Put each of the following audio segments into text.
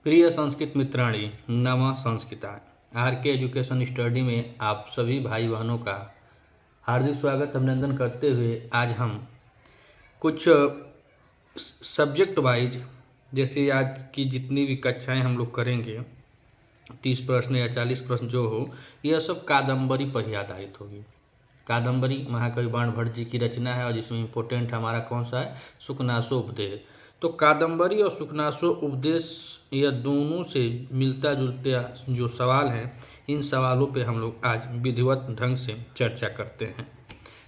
प्रिय संस्कृत मित्राणी नमः संस्कृता आर के एजुकेशन स्टडी में आप सभी भाई बहनों का हार्दिक स्वागत अभिनंदन करते हुए आज हम कुछ सब्जेक्ट वाइज जैसे आज की जितनी भी कक्षाएं हम लोग करेंगे 30 प्रश्न या 40 प्रश्न जो हो यह सब कादम्बरी पर ही आधारित होगी। कादम्बरी महाकवि बाणभट्ट जी की रचना है और जिसमें इम्पोर्टेंट हमारा कौन सा है, सुकनासो उपदेश। तो कादम्बरी और सुकनासो उपदेश यह दोनों से मिलता जुलता जो सवाल हैं, इन सवालों पे हम लोग आज विधिवत ढंग से चर्चा करते हैं।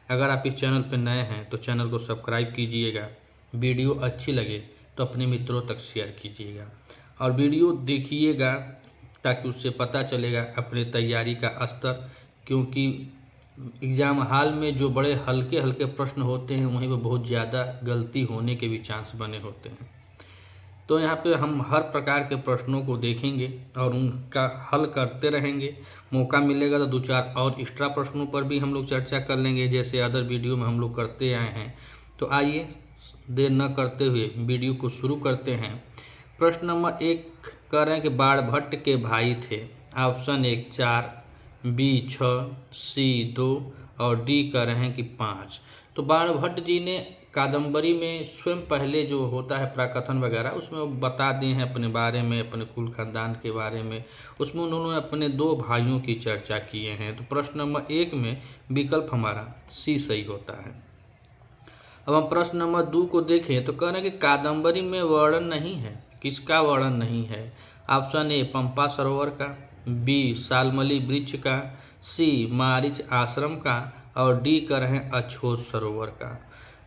अगर आप इस चैनल पर नए हैं तो चैनल को सब्सक्राइब कीजिएगा, वीडियो अच्छी लगे तो अपने मित्रों तक शेयर कीजिएगा और वीडियो देखिएगा ताकि उससे पता चलेगा अपने तैयारी का स्तर, क्योंकि एग्ज़ाम हॉल में जो बड़े हल्के हल्के प्रश्न होते हैं वहीं पर बहुत ज़्यादा गलती होने के भी चांस बने होते हैं। तो यहाँ पे हम हर प्रकार के प्रश्नों को देखेंगे और उनका हल करते रहेंगे। मौका मिलेगा तो 2-4 और एक्स्ट्रा प्रश्नों पर भी हम लोग चर्चा कर लेंगे, जैसे अदर वीडियो में हम लोग करते आए हैं। तो आइए देर न करते हुए वीडियो को शुरू करते हैं। प्रश्न नंबर 1 कह रहे हैं कि बाणभट्ट के भाई थे। ऑप्शन 1 4, बी 6, सी 2 और डी कह रहे हैं कि 5। तो बाणभट्ट जी ने कादम्बरी में स्वयं पहले जो होता है प्राकथन वगैरह उसमें वो बता दिए हैं अपने बारे में, अपने कुल खानदान के बारे में। उसमें उन्होंने अपने 2 भाइयों की चर्चा किए हैं। तो प्रश्न नंबर 1 में विकल्प हमारा सी सही होता है। अब हम प्रश्न नंबर 2 को देखें तो कह रहे हैं कि कादम्बरी में वर्णन नहीं है। किसका वर्णन नहीं है? ऑप्शन ए पंपा सरोवर का, बी सालमली वृक्ष का, सी मारिच आश्रम का और डी कर रहे हैं अछोत सरोवर का।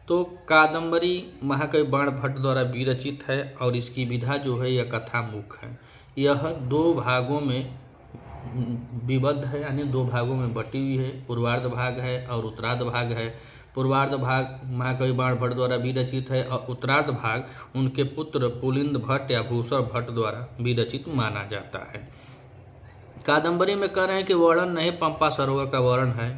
तो कादम्बरी महाकवि बाणभट्ट द्वारा विरचित है और इसकी विधा जो है यह कथामुख है। यह 2 भागों में विबद्ध है, यानी 2 भागों में बटी हुई है। पूर्वार्ध भाग है और उत्तरार्ध भाग है। पूर्वार्ध भाग महाकवि बाणभट्ट द्वारा विरचित है और उत्तरार्ध भाग उनके पुत्र पुलिंद भट्ट या भूषण भट्ट द्वारा विरचित माना जाता है। कादम्बरी में कह रहे हैं कि वर्णन नहीं, पंपा सरोवर का वर्णन है,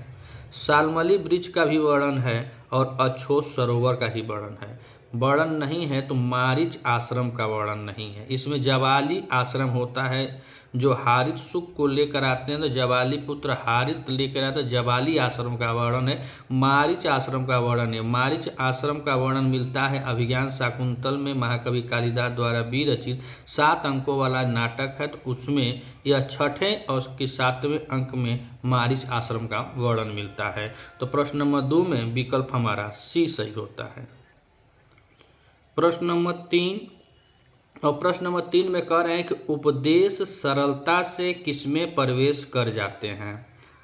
सालमली वृक्ष का भी वर्णन है और अछोत सरोवर का ही वर्णन है। वर्णन नहीं है तो मारिच आश्रम का वर्णन नहीं है। इसमें जवाली आश्रम होता है जो हारित सुख को लेकर आते हैं, तो जवाली पुत्र हारित लेकर आते हैं, जवाली आश्रम का वर्णन है। मारिच आश्रम का वर्णन है। मारिच आश्रम का वर्णन मिलता है अभिज्ञान शाकुंतल में, महाकवि कालिदास द्वारा विरचित 7 अंकों वाला नाटक है। तो उसमें यह 6ठे और 7वें अंक में मारिच आश्रम का वर्णन मिलता है। तो प्रश्न नंबर 2 में विकल्प हमारा सी सही होता है। प्रश्न नंबर 3 और प्रश्न नंबर 3 में कह रहे हैं कि उपदेश सरलता से किसमें प्रवेश कर जाते हैं?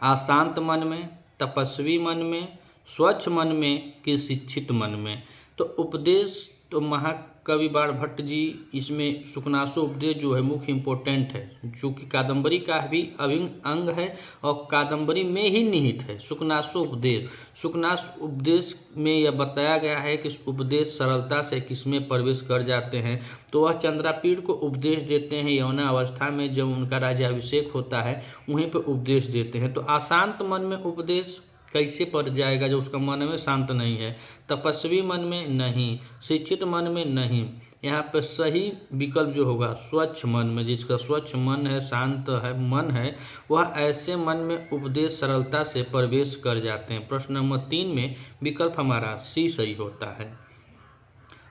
अशांत मन में, तपस्वी मन में, स्वच्छ मन में कि शिक्षित मन में? तो उपदेश तो महाकवि बाणभट्ट जी इसमें सुकनासो उपदेश जो है मुख्य इम्पोर्टेंट है, जो कि कादम्बरी का भी अभिन्न अंग है और कादम्बरी में ही निहित है। सुकनासो उपदेश, सुकनास उपदेश में यह बताया गया है कि उपदेश सरलता से किसमें प्रवेश कर जाते हैं। तो वह चंद्रापीड़ को उपदेश देते हैं यौना अवस्था में, जब उनका राज्याभिषेक होता है वहीं पर उपदेश देते हैं। तो अशांत मन में उपदेश कैसे पड़ जाएगा जो उसका मन में शांत नहीं है? तपस्वी मन में नहीं, शिक्षित मन में नहीं। यहाँ पर सही विकल्प जो होगा स्वच्छ मन में, जिसका स्वच्छ मन है, शांत है मन है, वह ऐसे मन में उपदेश सरलता से प्रवेश कर जाते हैं। प्रश्न नंबर 3 में विकल्प हमारा सी सही होता है।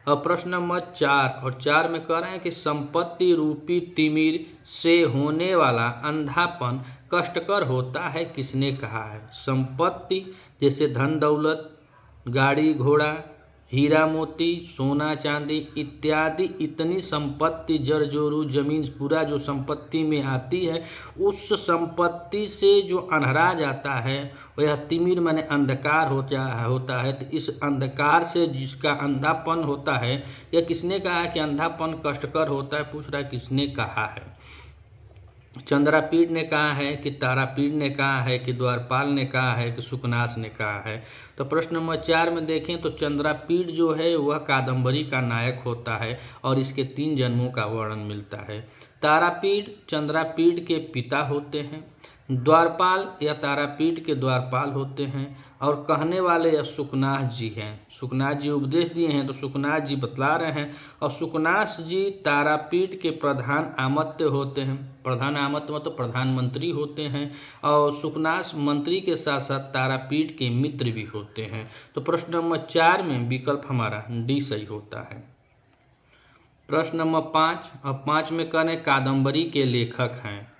और प्रश्न नंबर 4 में कह रहे हैं कि संपत्ति रूपी तिमिर से होने वाला अंधापन कष्टकर होता है, किसने कहा है? संपत्ति जैसे धन दौलत, गाड़ी घोड़ा, हीरा मोती, सोना चांदी इत्यादि, इतनी संपत्ति जड़ जोरू जमीन पूरा जो संपत्ति में आती है, उस संपत्ति से जो अंधरा जाता है वह तिमिर माने अंधकार होता है। तो इस अंधकार से जिसका अंधापन होता है, यह किसने कहा है कि अंधापन कष्टकर होता है? पूछ रहा है किसने कहा है। चंद्रापीड़ ने कहा है कि तारापीड़ ने कहा है कि द्वारपाल ने कहा है कि सुकनास ने कहा है? तो प्रश्न नंबर 4 में देखें तो चंद्रापीड़ जो है वह कादम्बरी का नायक होता है और इसके 3 जन्मों का वर्णन मिलता है। तारापीड़ चंद्रापीड़ के पिता होते हैं। द्वारपाल या तारापीठ के द्वारपाल होते हैं। और कहने वाले या सुकनाथ जी हैं। सुकनाथ जी उपदेश दिए हैं तो सुकनाथ जी बतला रहे हैं। और सुकनाथ जी तारापीठ के प्रधान आमत्य होते हैं। प्रधान आमत्य मतलब प्रधानमंत्री होते हैं। और सुकनाथ मंत्री के साथ साथ तारापीठ के मित्र भी होते हैं। तो प्रश्न नंबर 4 में विकल्प हमारा डी सही होता है। प्रश्न नंबर 5 और 5 में कह रहे कादम्बरी के लेखक हैं।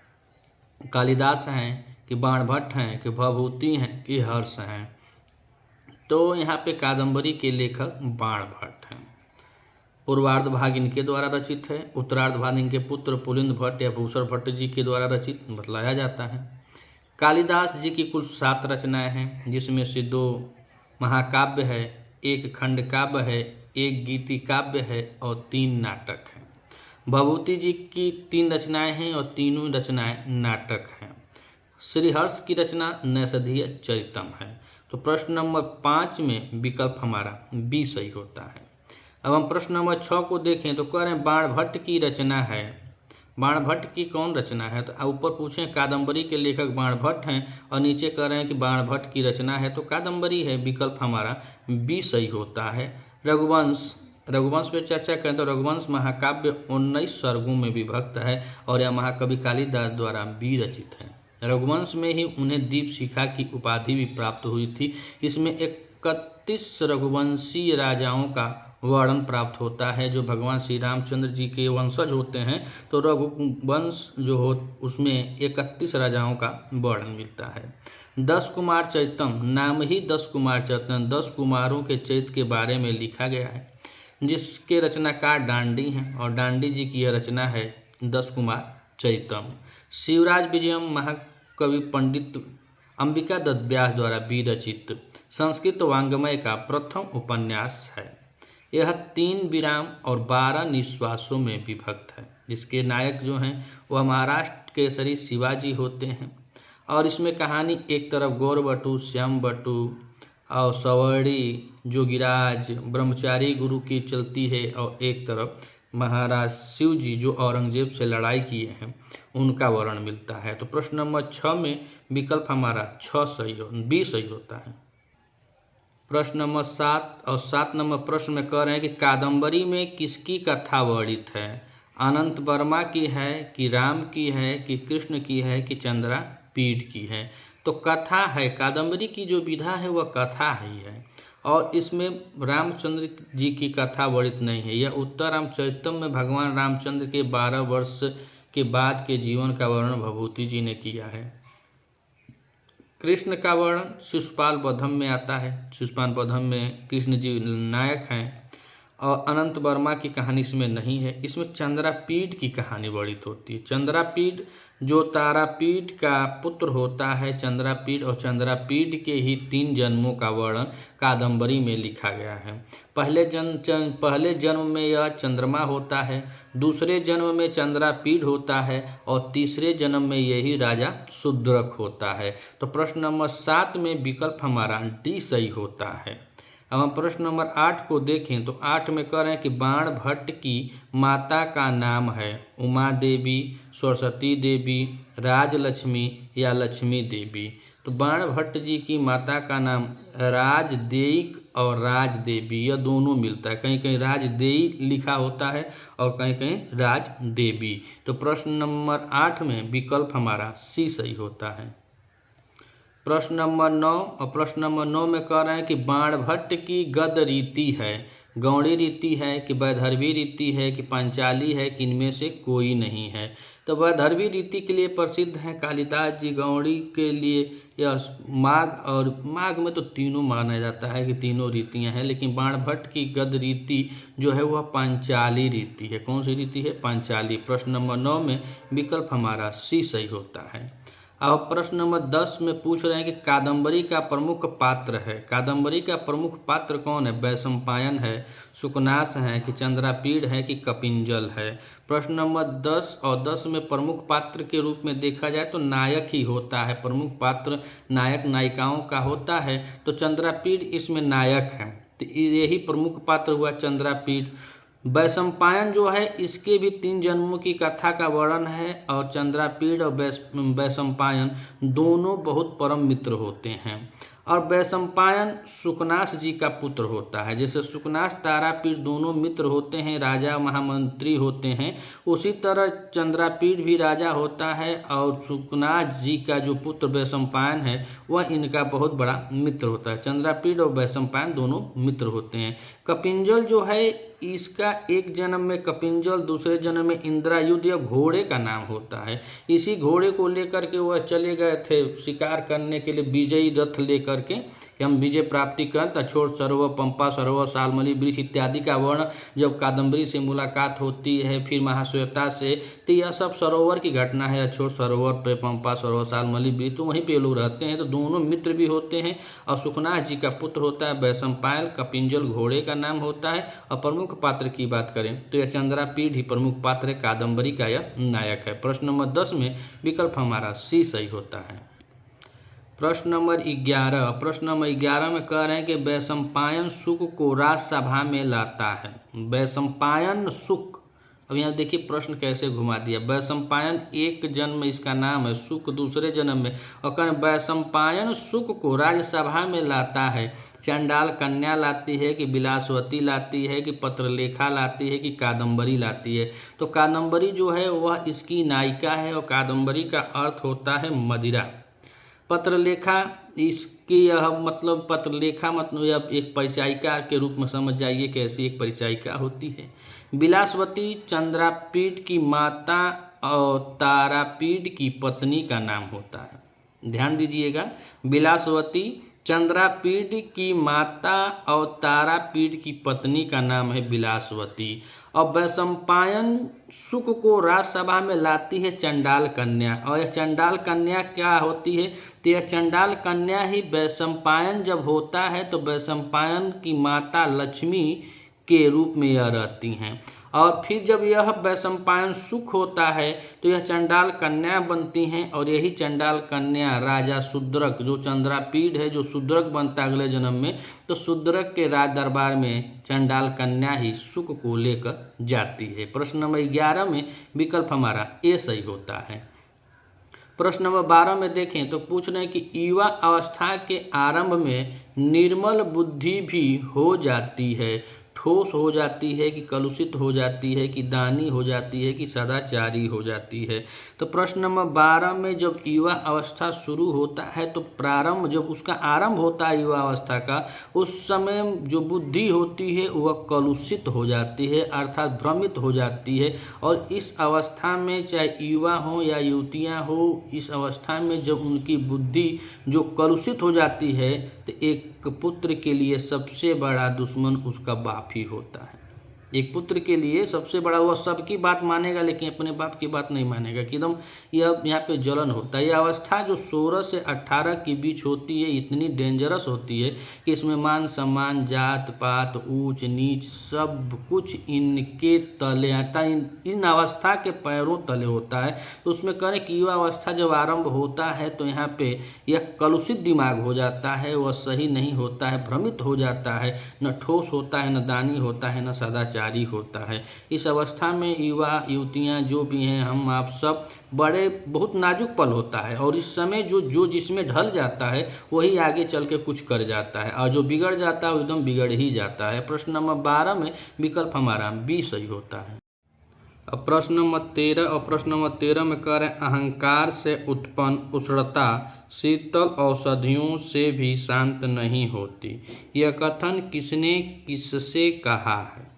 कालिदास हैं कि बाणभट्ट हैं कि भभूति हैं कि हर्ष हैं। तो यहाँ पे कादम्बरी के लेखक बाणभट्ट हैं। पूर्वार्ध भाग इनके द्वारा रचित है। उत्तरार्ध भाग इनके पुत्र पुलिंद भट्ट या भूषण भट्ट जी के द्वारा रचित बतलाया जाता है। कालिदास जी की कुल 7 रचनाएं हैं, जिसमें से 2 महाकाव्य है, 1 खंड काव्य है, 1 गीति काव्य है और 3 नाटक हैं। भभूति जी की 3 रचनाएं हैं और तीनों रचनाएं नाटक हैं। श्रीहर्ष की रचना नैषधीय चरितम है। तो प्रश्न नंबर 5 में विकल्प हमारा बी सही होता है। अब हम प्रश्न नंबर 6 को देखें तो कह रहे हैं बाणभट्ट की रचना है। बाणभट्ट की कौन रचना है? तो ऊपर पूछें कादम्बरी के लेखक बाणभट्ट हैं और नीचे कह रहे हैं कि बाणभट्ट की रचना है, तो कादम्बरी है। विकल्प हमारा बी सही होता है। रघुवंश पे चर्चा करें तो रघुवंश महाकाव्य 19 सर्गों में विभक्त है और यह महाकवि कालिदास द्वारा विरचित है। रघुवंश में ही उन्हें दीपशिखा की उपाधि भी प्राप्त हुई थी। इसमें 31 रघुवंशीय राजाओं का वर्णन प्राप्त होता है जो भगवान श्री रामचंद्र जी के वंशज होते हैं। तो रघुवंश जो हो उसमें 31 राजाओं का वर्णन मिलता है। 10 कुमार चरितम नाम ही 10 कुमार चरितम 10 कुमारों के चरित्र के बारे में लिखा गया है, जिसके रचनाकार डांडी हैं और डांडी जी की यह रचना है 10 कुमार चरितम। शिवराज विजयम महाकवि पंडित अंबिका दत्त व्यास द्वारा विरचित संस्कृत वाङ्मय का प्रथम उपन्यास है। यह 3 विराम और 12 निश्वासों में विभक्त है। इसके नायक जो हैं वह महाराष्ट्र केसरी शिवाजी होते हैं। और इसमें कहानी एक तरफ गौरवटु, श्यामवटु और सवर्णी, जोगिराज, ब्रह्मचारी गुरु की चलती है और एक तरफ महाराज शिव जी जो औरंगजेब से लड़ाई किए हैं उनका वर्णन मिलता है। तो प्रश्न नंबर 6 में विकल्प हमारा बी सही होता है। प्रश्न नंबर 7 और 7 नंबर प्रश्न में कह रहे हैं कि कादम्बरी में किसकी कथा वर्णित है? अनंत वर्मा की है कि राम की है कि कृष्ण की है कि चंद्रापीठ की है? तो कथा है। कादम्बरी की जो विधा है वह कथा ही है और इसमें रामचंद्र जी की कथा वर्णित नहीं है। यह उत्तर रामचरितम में भगवान रामचंद्र के 12 वर्ष के बाद के जीवन का वर्णन भभूति जी ने किया है। कृष्ण का वर्णन शिशुपाल वधम में आता है। शिशुपाल वधम में कृष्ण जी नायक हैं और अनंत वर्मा की कहानी इसमें नहीं है। इसमें चंद्रापीठ की कहानी वर्णित होती है। चंद्रापीठ जो तारापीठ का पुत्र होता है, चंद्रापीठ और चंद्रापीठ के ही 3 जन्मों का वर्णन कादम्बरी में लिखा गया है। पहले जन्म में यह चंद्रमा होता है, दूसरे जन्म में चंद्रापीठ होता है और तीसरे जन्म में यही राजा शूद्रक होता है। तो प्रश्न नंबर 7 में विकल्प हमारा डी सही होता है। अब हम प्रश्न नंबर 8 को देखें तो 8 में कह रहे हैं कि बाणभट्ट की माता का नाम है उमा देवी, सरस्वती देवी, राजलक्ष्मी या लक्ष्मी देवी? तो बाणभट्ट जी की माता का नाम राजदेयिक और राजदेवी यह दोनों मिलता है। कहीं कहीं राजदेयी लिखा होता है और कहीं कहीं राजदेवी। तो प्रश्न नंबर 8 में विकल्प हमारा सी सही होता है। प्रश्न नंबर 9 और प्रश्न नंबर 9 में कह रहे हैं कि बाणभट्ट की गद रीति है, गौड़ी रीति है कि वैदर्भी रीति है कि पांचाली है कि इनमें से कोई नहीं है? तो वैदर्भी रीति के लिए प्रसिद्ध हैं कालिदास जी। गौड़ी के लिए यह माघ, और माघ में तो तीनों माना जाता है कि तीनों रीतियां हैं, लेकिन बाणभट्ट की गद रीति जो है वह पांचाली रीति है। कौन सी रीति है? पांचाली। प्रश्न नंबर 9 में विकल्प हमारा सी सही होता है। अब प्रश्न नंबर 10 में पूछ रहे हैं कि कादम्बरी का प्रमुख पात्र है। कादम्बरी का प्रमुख पात्र कौन है? वैशंपायन है, सुकनास है कि चंद्रापीठ है कि कपिंजल है? प्रश्न नंबर 10 और 10 में प्रमुख पात्र के रूप में देखा जाए तो नायक ही होता है। प्रमुख पात्र नायक नायिकाओं का होता है, तो चंद्रापीठ इसमें नायक है, तो यही प्रमुख पात्र हुआ चंद्रापीठ। वैशंपायन जो है इसके भी 3 जन्मों की कथा का वर्णन है और चंद्रापीड़ और वैशंपायन दोनों बहुत परम मित्र होते हैं। और वैशंपायन सुकनास जी का पुत्र होता है। जैसे सुकनास तारापीड़ दोनों मित्र होते हैं, राजा महामंत्री होते हैं, उसी तरह चंद्रापीड़ भी राजा होता है और सुकनास जी का जो पुत्र वैशंपायन है वह इनका बहुत बड़ा मित्र होता है। चंद्रापीड़ और वैशंपायन दोनों मित्र होते हैं। कपिंजल जो है इसका एक जन्म में कपिंजल, दूसरे जन्म में इंद्रायुध या घोड़े का नाम होता है। इसी घोड़े को लेकर के वह चले गए थे शिकार करने के लिए, विजयी रथ लेकर के कि हम विजय प्राप्ति कर। तछोड़ सरोवर, पंपा सरोवर, शाल्मली वृक्ष इत्यादि का वर्ण जब कादम्बरी से मुलाकात होती है, फिर महाश्वेता से, तो यह सब सरोवर की घटना है। अछोड़ सरोवर पे, पंपा सरोवर, शाल्मली वृक्ष, तो वहीं पे लोग रहते हैं। तो दोनों मित्र भी होते हैं। और सुकनास जी का पुत्र होता है वैशंपायन, कपिंजल घोड़े का नाम होता है। और प्रमुख पात्र की बात करें तो यह चंद्रापीड़ ही प्रमुख पात्र है, कादम्बरी का यह नायक है। प्रश्न नंबर 10 में विकल्प हमारा सी सही होता है। प्रश्न नंबर 11 में कह रहे हैं कि वैशंपायन शुक को राजसभा में लाता है। वैशंपायन शुक, अब यहाँ देखिए प्रश्न कैसे घुमा दिया। वैशंपायन एक जन्म में इसका नाम है, शुक दूसरे जन्म में, और कहें वैशंपायन शुक को राज्यसभा में लाता है। चंडाल कन्या लाती है कि विलासवती लाती है कि पत्रलेखा लाती है कि कादम्बरी लाती है। तो कादम्बरी जो है वह इसकी नायिका है और कादम्बरी का अर्थ होता है मदिरा। पत्रलेखा इसकी यह मतलब, पत्रलेखा मतलब यह एक परिचायिका के रूप में समझ जाइए कैसी एक परिचायिका होती है। विलासवती चंद्रापीड़ की माता और तारापीड़ की पत्नी का नाम होता है। ध्यान दीजिएगा, विलासवती चंद्रापीड़ की माता और तारापीड़ की पत्नी का नाम है विलासवती। और वैशंपायन शुक को राज्यसभा में लाती है चंडाल कन्या। और यह चंडाल कन्या क्या होती है? तो यह चंडाल कन्या ही वैशंपायन जब होता है तो वैशंपायन की माता लक्ष्मी के रूप में यह रहती हैं। और फिर जब यह वैशंपायन शुक होता है तो यह चंडाल कन्या बनती हैं। और यही चंडाल कन्या राजा शूद्रक, जो चंद्रापीड़ है, जो शूद्रक बनता है अगले जन्म में, तो शूद्रक के राज दरबार में चंडाल कन्या ही शुक को लेकर जाती है। प्रश्न नंबर 11 में विकल्प हमारा ए सही होता है। प्रश्न नंबर 12 में देखें तो पूछ रहे हैं कि युवा अवस्था के आरंभ में निर्मल बुद्धि भी हो जाती है, ठोस हो जाती है कि कलुषित हो जाती है कि दानी हो जाती है कि सदाचारी हो जाती है। तो प्रश्न नंबर 12 में जब युवा अवस्था शुरू होता है तो प्रारंभ, जब उसका आरंभ होता है युवा अवस्था का, उस समय जो बुद्धि होती है वह कलुषित हो जाती है, अर्थात भ्रमित हो जाती है। और इस अवस्था में चाहे युवा हो या युवतियाँ हो, इस अवस्था में जब उनकी बुद्धि जो कलुषित हो जाती है तो एक पुत्र के लिए सबसे बड़ा दुश्मन उसका बाप ही होता है। एक पुत्र के लिए सबसे बड़ा, वह सबकी बात मानेगा लेकिन अपने बाप की बात नहीं मानेगा, कि एकदम यह यहाँ पे जलन होता है। यह अवस्था जो 16 से 18 के बीच होती है इतनी डेंजरस होती है कि इसमें मान सम्मान, जात पात, ऊंच नीच सब कुछ इनके तले आता है, इन अवस्था के पैरों तले होता है। तो उसमें करें कि युवा अवस्था जब आरंभ होता है तो यहाँ पे यह कलुषित दिमाग हो जाता है, वह सही नहीं होता है, भ्रमित हो जाता है, न ठोस होता है, न दानी होता है, न सदाचारी होता है। इस अवस्था में युवा युवतियाँ जो भी हैं, हम आप सब, बड़े बहुत नाजुक पल होता है। और इस समय जो जिसमें ढल जाता है वही आगे चल के कुछ कर जाता है, और जो बिगड़ जाता है एकदम बिगड़ ही जाता है। प्रश्न नंबर 12 में विकल्प हमारा बी सही होता है। अब प्रश्न नंबर 13 में कह रहे हैं अहंकार से उत्पन्न उष्णता शीतल औषधियों से भी शांत नहीं होती। यह कथन किसने किससे कहा है?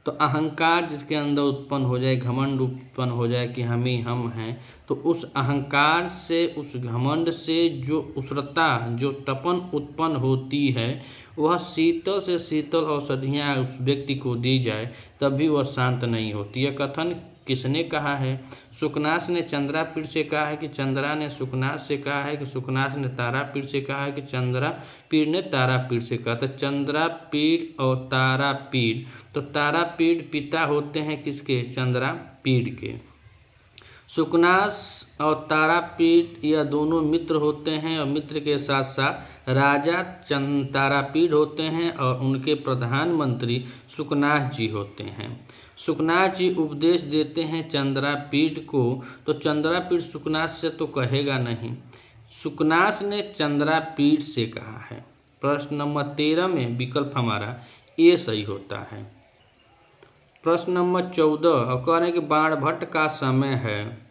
तो अहंकार जिसके अंदर उत्पन्न हो जाए, घमंड उत्पन्न हो जाए कि हम ही हम हैं, तो उस अहंकार से, उस घमंड से जो उष्णता, जो तपन उत्पन्न होती है, वह शीतल से शीतल औषधियाँ उस व्यक्ति को दी जाए तब भी वह शांत नहीं होती। यह कथन किसने कहा है? सुकनास ने चंद्रापीड़ से कहा है कि चंद्रा ने सुकनास से कहा है कि सुकनास ने तारापीड़ से कहा है कि चंद्रापीड़ ने तारापीड़ से कहा? तो चंद्रापीड़ और तारापीड़, तो तारापीड़ पिता होते हैं किसके? चंद्रापीड़ के। सुकनास और तारापीठ यह दोनों मित्र होते हैं और मित्र के साथ साथ राजा तारापीठ होते हैं और उनके प्रधानमंत्री सुकनास जी होते हैं। सुकनास जी उपदेश देते हैं चंद्रापीठ को, तो चंद्रापीठ सुकनास से तो कहेगा नहीं, सुकनास ने चंद्रापीठ से कहा है। प्रश्न नंबर 13 में विकल्प हमारा ए सही होता है। प्रश्न नंबर 14 और कह रहे हैं कि बाणभट्ट का समय है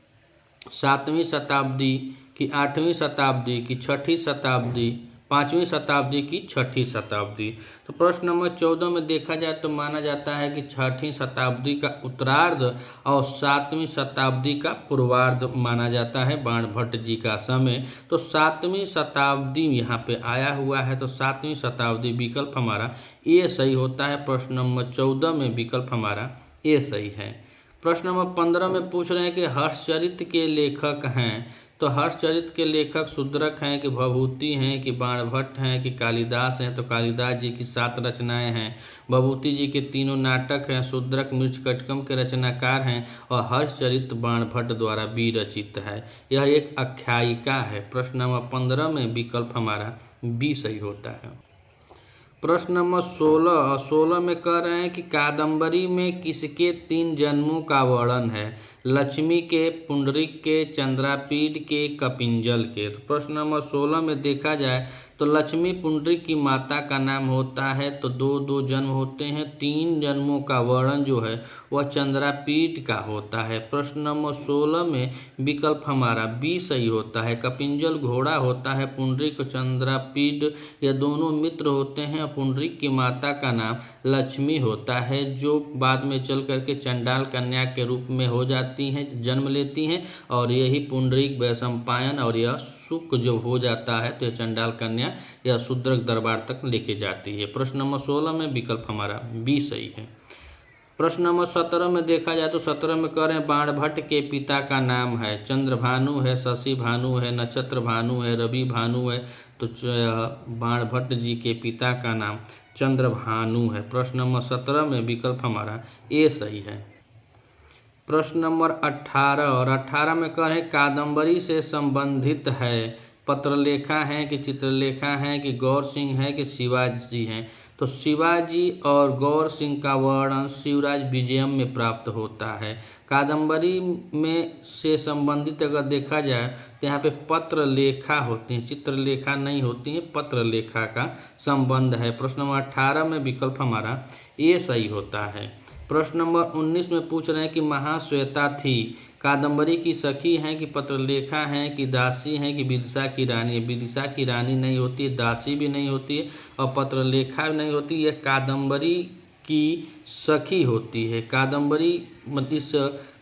7वीं शताब्दी की 8वीं शताब्दी की 6ठी शताब्दी 5वीं शताब्दी की 6ठी शताब्दी। तो प्रश्न नंबर 14 में देखा जाए तो माना जाता है कि 6ठी शताब्दी का उत्तरार्ध और 7वीं शताब्दी का पूर्वार्ध माना जाता है बाणभट्ट जी का समय। तो 7वीं शताब्दी यहाँ पे आया हुआ है, तो 7वीं शताब्दी विकल्प हमारा ए सही होता है। प्रश्न नंबर 14 में विकल्प हमारा ए सही है। प्रश्न नंबर 15 में पूछ रहे हैं कि हर्षचरित के लेखक हैं, तो हर्षचरित के लेखक शूद्रक हैं कि भभूति हैं कि बाणभट्ट हैं कि कालिदास हैं, तो कालिदास जी की 7 रचनाएं हैं। भभूति जी के 3 नाटक हैं, शूद्रक मृच्छकटिकम के रचनाकार हैं और हर्षचरित बाणभट्ट द्वारा विरचित है। यह एक आख्यायिका है। प्रश्न नंबर 15 में विकल्प हमारा बी सही होता है। प्रश्न नंबर 16 और 16 में कह रहे हैं कि कादंबरी में किसके 3 जन्मों का वर्णन है? लक्ष्मी के, पुंडरीक के, चंद्रापीठ के, कपिंजल के। तो प्रश्न नंबर 16 में देखा जाए तो लक्ष्मी पुंडरीक की माता का नाम होता है, तो 2 जन्म होते हैं। 3 जन्मों का वर्णन जो है वह चंद्रापीठ का होता है। प्रश्न नंबर 16 में विकल्प हमारा बी सही होता है। कपिंजल घोड़ा होता है, पुंडरीक और चंद्रापीठ यह दोनों मित्र होते हैं। पुंडरीक की माता का नाम लक्ष्मी होता है, जो बाद में चल करके चंडाल कन्या के रूप में हो जाती हैं, जन्म लेती हैं, और यही पुंडरीक वैशंपायन और यह शुक जो हो जाता है तो यह चंडाल कन्या यह शूद्रक दरबार तक लेके जाती है। प्रश्न नंबर 16 में विकल्प हमारा बी सही है। प्रश्न नंबर 17 में देखा जाए तो 17 में कह रहे हैं बाणभट्ट के पिता का नाम है, चंद्रभानु है, शशि भानु है, नक्षत्र भानु है, रवि भानु है। तो बाणभट्ट जी के पिता का नाम चंद्रभानु है। प्रश्न नंबर 17 में विकल्प हमारा ए सही है। प्रश्न नंबर 18 और 18 में कह रहे हैं कादंबरी से संबंधित है, पत्रलेखा है कि चित्रलेखा है कि गौर सिंह है कि शिवाजी हैं। तो शिवाजी और गौर सिंह का वर्णन शिवराज विजयम में प्राप्त होता है। कादंबरी में से संबंधित अगर देखा जाए तो यहाँ पे पत्रलेखा होती हैं, चित्रलेखा नहीं होती है, पत्रलेखा का संबंध है। प्रश्न नंबर 18 में विकल्प हमारा ए सही होता है। प्रश्न नंबर 19 में पूछ रहे हैं कि महाश्वेता थी कादंबरी की सखी हैं कि पत्रलेखा हैं कि दासी हैं कि विदिशा की रानी है। विदिशा की रानी नहीं होती है, दासी भी नहीं होती है और पत्रलेखा भी नहीं होती, यह कादंबरी की सखी होती है। कादंबरी इस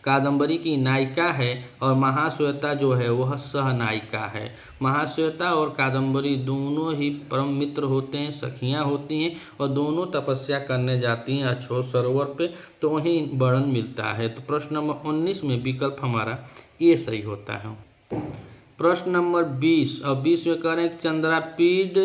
कादंबरी की नायिका है और महाश्वेता जो है वह सहनायिका है। महाश्वेता और कादंबरी दोनों ही परम मित्र होते हैं, सखियाँ होती हैं और दोनों तपस्या करने जाती हैं अछोत सरोवर पे, तो वहीं वर्णन मिलता है। तो प्रश्न नंबर 19 में विकल्प हमारा ये सही होता है। प्रश्न नंबर 20 और 20 में कह रहे हैं कि चंद्रापीठ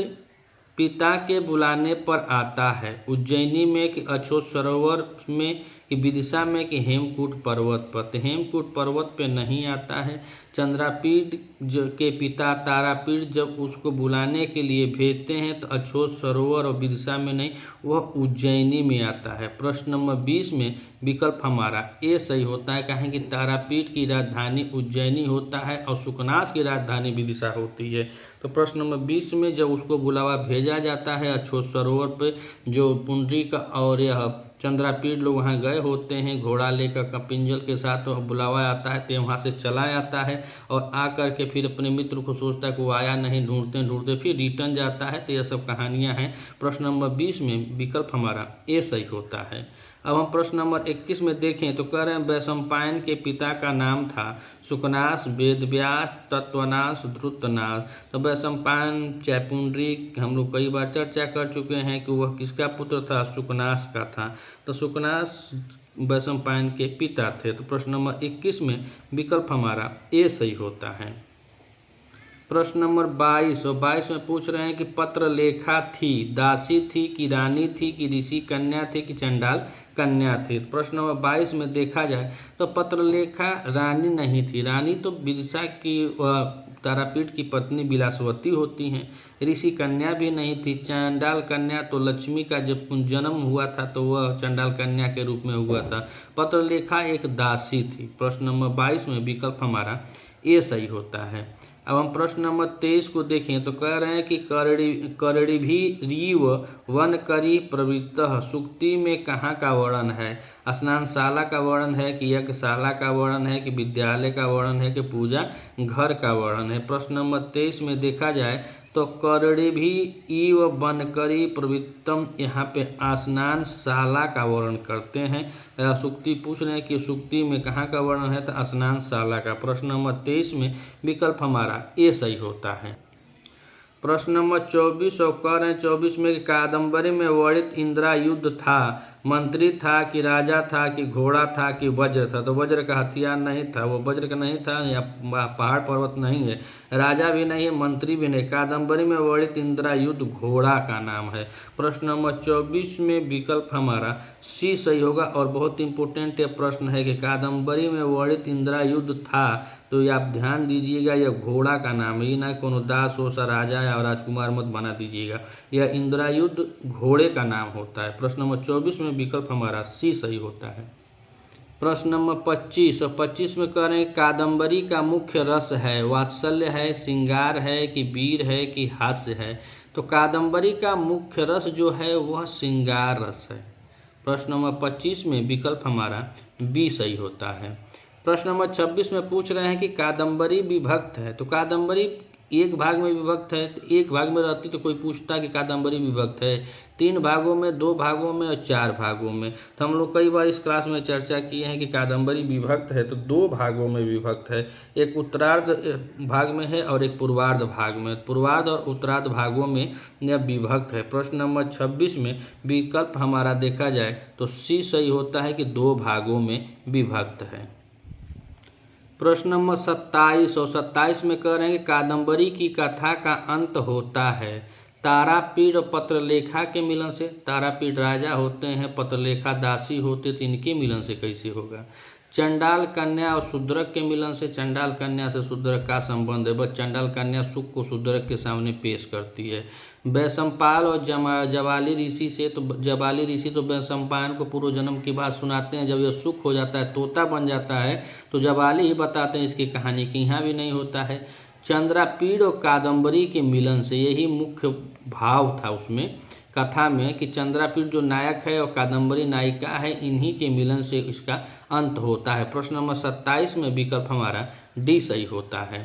पिता के बुलाने पर आता है, उज्जैनी में कि अछोत सरोवर में कि विदिशा में कि हेमकूट पर्वत पर। तो हेमकूट पर्वत पे नहीं आता है। चंद्रापीठ के पिता तारापीठ जब उसको बुलाने के लिए भेजते हैं तो अछोत सरोवर और विदिशा में नहीं, वह उज्जैनी में आता है। प्रश्न नंबर 20 में विकल्प हमारा ए सही होता है, कहें कि तारापीठ की राजधानी उज्जैनी होता है और सुकनास की राजधानी विदिशा होती है। तो प्रश्न नंबर 20 में जब उसको बुलावा भेजा जाता है अछोत सरोवर पे, जो पुंडरीक और यह चंद्रापीठ लोग वहाँ गए होते हैं घोड़ा लेकर कपिंजल के साथ, तो बुलावा आता है तो वहाँ से चला आता है और आकर के फिर अपने मित्र को सोचता है कि वो आया नहीं, ढूंढते ढूंढते फिर रिटर्न जाता है। तो यह सब कहानियाँ हैं। प्रश्न नंबर 20 में विकल्प हमारा ए सही होता है। अब हम प्रश्न नंबर 21 में देखें तो कह रहे हैं वैशंपायन के पिता का नाम था सुकनास, वेदव्यास, तत्वनाश, धृतनाश। तो वैशंपायन चैपुंडरीक हम लोग कई बार चर्चा कर चुके हैं कि वह किसका पुत्र था, सुकनास का था। तो सुकनास वैशंपायन के पिता थे। तो प्रश्न नंबर 21 में विकल्प हमारा ए सही होता है। प्रश्न नंबर 22 और 22 में पूछ रहे हैं कि पत्रलेखा थी, दासी थी कि रानी थी कि ऋषि कन्या थी कि चंडाल कन्या थी। प्रश्न नंबर 22 में देखा जाए तो पत्रलेखा रानी नहीं थी। रानी तो विदिशा की तारापीठ की पत्नी बिलासवती होती हैं। ऋषि कन्या भी नहीं थी। चंडाल कन्या तो लक्ष्मी का जब जन्म हुआ था तो वह चंडाल कन्या के रूप में हुआ था। पत्रलेखा एक दासी थी। प्रश्न नंबर 22 में विकल्प हमारा ए सही होता है। अब हम प्रश्न नंबर 23 को देखें तो कह रहे हैं कि कर्णिभिरीव वन करी प्रवृत्तः सूक्ति में कहाँ का वर्णन है? स्नानशाला का वर्णन है कि यज्ञशाला का वर्णन है कि विद्यालय का वर्णन है कि पूजा घर का वर्णन है? प्रश्न नंबर 23 में देखा जाए तो कर्णिभि इव बनकरी प्रवृत्तम, यहाँ पे स्नानशाला का वर्णन करते हैं। सूक्ति पूछ रहे हैं कि सूक्ति में कहाँ का वर्णन है तो स्नानशाला का। प्रश्न नंबर 23 में विकल्प हमारा ए सही होता है। प्रश्न नंबर 24 और कह रहे हैं 24 में कि कादम्बरी में वर्णित इंदिरा युद्ध था, मंत्री था कि राजा था कि घोड़ा था कि वज्र था? तो वज्र का हथियार नहीं था, वो वज्र का नहीं था या पहाड़ पर्वत नहीं है, राजा भी नहीं है, मंत्री भी नहीं। कादम्बरी में वर्णित इंदिरा युद्ध घोड़ा का नाम है। प्रश्न नंबर 24 में विकल्प हमारा सी सही होगा। और बहुत इंपॉर्टेंट ये प्रश्न है कि कादम्बरी में वर्णित इंदिरा युद्ध था, तो ये आप ध्यान दीजिएगा, यह घोड़ा का नाम है, ये ना कोनो दास हो सा राजा या राजकुमार मत बना दीजिएगा। यह इंदिरा युद्ध घोड़े का नाम होता है। प्रश्न नंबर 24 में विकल्प हमारा सी सही होता है। प्रश्न नंबर 25 और 25 में कह रहे हैं कादम्बरी का मुख्य रस है, वात्सल्य है, श्रृंगार है कि वीर है कि हास्य है? तो कादम्बरी का मुख्य रस जो है वह श्रृंगार रस है। प्रश्न नंबर 25 में विकल्प हमारा बी सही होता है। प्रश्न नंबर 26 में पूछ रहे हैं कि कादम्बरी विभक्त है, तो कादम्बरी एक भाग में विभक्त है, तो एक भाग में रहती तो कोई पूछता कि कादम्बरी विभक्त है 3 भागों में, 2 भागों में और 4 भागों में। तो हम लोग कई बार इस क्लास में चर्चा किए हैं कि कादम्बरी विभक्त है तो 2 भागों में विभक्त है, एक उत्तरार्ध भाग में है और एक पूर्वार्ध भाग में। पूर्वार्ध और उत्तरार्ध भागों में यह विभक्त है। प्रश्न नंबर 26 में विकल्प हमारा देखा जाए तो सी सही होता है कि 2 भागों में विभक्त है। प्रश्न नंबर 27 और 27 में कह रहे हैं कि कादम्बरी की कथा का अंत होता है तारापीठ और पत्रलेखा के मिलन से। तारापीठ राजा होते हैं, पत्रलेखा दासी होते, तो इनके मिलन से कैसे होगा? चंडाल कन्या और शूद्रक के मिलन से। चंडाल कन्या से शूद्रक का संबंध है, बस चंडाल कन्या सुख को शूद्रक के सामने पेश करती है। वैशंपायन और जवाली ऋषि से, तो जवाली ऋषि तो वैशंपायन को पूर्व जन्म की बात सुनाते हैं, जब यह सुख हो जाता है, तोता बन जाता है, तो जवाली ही बताते हैं इसकी कहानी की, यहाँ भी नहीं होता है। चंद्रापीठ और कादम्बरी के मिलन से, यही मुख्य भाव था उसमें कथा में कि चंद्रापीठ जो नायक है और कादम्बरी नायिका है, इन्हीं के मिलन से इसका अंत होता है। प्रश्न नंबर 27 में विकल्प हमारा डी सही होता है।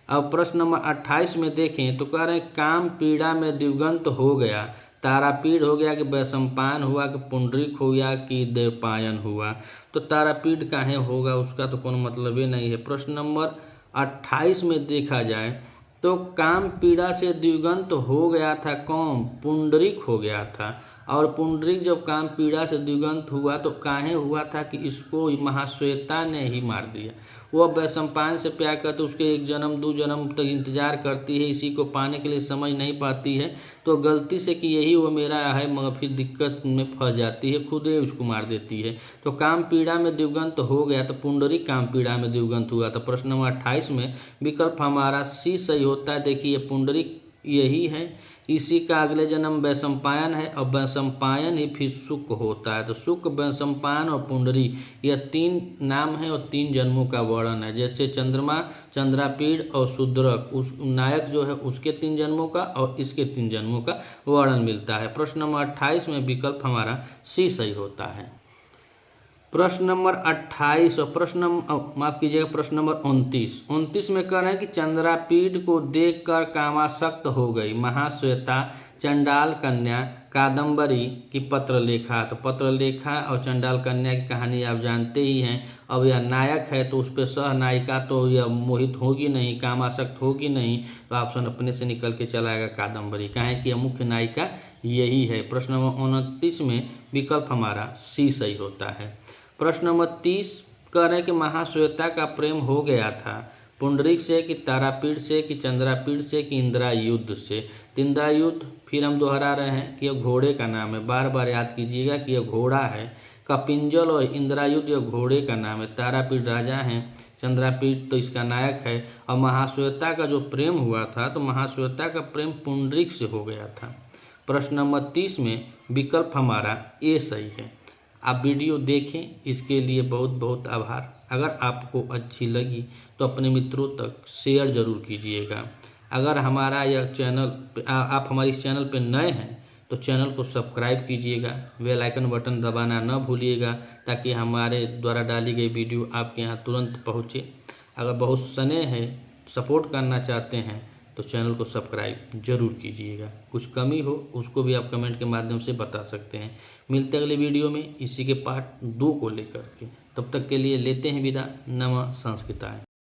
अब प्रश्न नंबर 28 में देखें तो कह रहे हैं काम पीड़ा में दिवगंत हो गया, तारापीठ हो गया कि वैशंपायन हुआ कि पुंडरीक हो गया कि देवपायन हुआ? तो तारापीठ काहे होगा, उसका तो कोनो मतलब ही नहीं है। प्रश्न नंबर 28 में देखा जाए तो काम पीड़ा से दिवगंत हो गया था कौन? पुंडरीक हो गया था। और पुंडरीक जब काम पीड़ा से दिवगंत हुआ तो काहे हुआ था कि इसको महाश्वेता ने ही मार दिया। वह वैशंपायन से प्यार करते, उसके 1 जन्म 2 जन्म तक इंतजार करती है, इसी को पाने के लिए समझ नहीं पाती है, तो गलती से कि यही वो मेरा है, मगर फिर दिक्कत में फंस जाती है, खुद ही उसको मार देती है। तो काम पीड़ा में दिवगंत हो गया तो पुंडरीक काम पीड़ा में दिवगंत हुआ। तो प्रश्न नंबर 28 में विकल्प हमारा सी सही होता है। देखिए पुंडरीक यही है, इसी का अगले जन्म वैशंपायन है और वैशंपायन ही फिर शुक होता है। तो शुक, वैशंपायन और पुंडरी, यह 3 नाम है और 3 जन्मों का वर्णन है। जैसे चंद्रमा, चंद्रापीठ और शूद्रक, उस नायक जो है उसके 3 जन्मों का और इसके 3 जन्मों का वर्णन मिलता है। प्रश्न नंबर 28 में विकल्प हमारा सी सही होता है। प्रश्न नंबर 28 और माफ कीजिएगा, प्रश्न नंबर 29 में कह रहे हैं कि चंद्रापीठ को देखकर कामासक्त हो गई महाश्वेता, चंडाल कन्या, कादम्बरी की पत्रलेखा। तो पत्रलेखा और चंडाल कन्या की कहानी आप जानते ही हैं। अब यह नायक है तो उस पर सह नायिका तो यह मोहित होगी नहीं, कामासक्त होगी नहीं, तो ऑप्शन अपने से निकल के चला आएगा कादम्बरी, कहें कि यह मुख्य नायिका यही है। प्रश्न नंबर 29 में विकल्प हमारा सी सही होता है। प्रश्न नंबर 30 कह रहे हैं कि महाश्वेता का प्रेम हो गया था, पुंडरीक से कि तारापीठ से कि चंद्रापीठ से कि इंद्रायुध से। तो इंद्रायुध फिर हम दोहरा रहे हैं कि यह घोड़े का नाम है, बार बार याद कीजिएगा कि यह घोड़ा है। कपिंजल और इंद्रायुध यह घोड़े का नाम है। तारापीठ राजा हैं, चंद्रापीठ तो इसका नायक है। और महाश्वेता का जो प्रेम हुआ था तो महाश्वेता का प्रेम पुंडरीक से हो गया था। प्रश्न नंबर 30 में विकल्प हमारा ए सही है। आप वीडियो देखें, इसके लिए बहुत बहुत आभार। अगर आपको अच्छी लगी तो अपने मित्रों तक शेयर ज़रूर कीजिएगा। अगर हमारा यह चैनल आप हमारे इस चैनल पर नए हैं तो चैनल को सब्सक्राइब कीजिएगा, बेल आइकन बटन दबाना न भूलिएगा ताकि हमारे द्वारा डाली गई वीडियो आपके यहाँ तुरंत पहुँचे। अगर बहुत स्नेह है, सपोर्ट करना चाहते हैं तो चैनल को सब्सक्राइब जरूर कीजिएगा। कुछ कमी हो उसको भी आप कमेंट के माध्यम से बता सकते हैं। मिलते अगले वीडियो में इसी के पार्ट 2 को लेकर के। तब तक के लिए लेते हैं विदा। नमः संस्कृताय।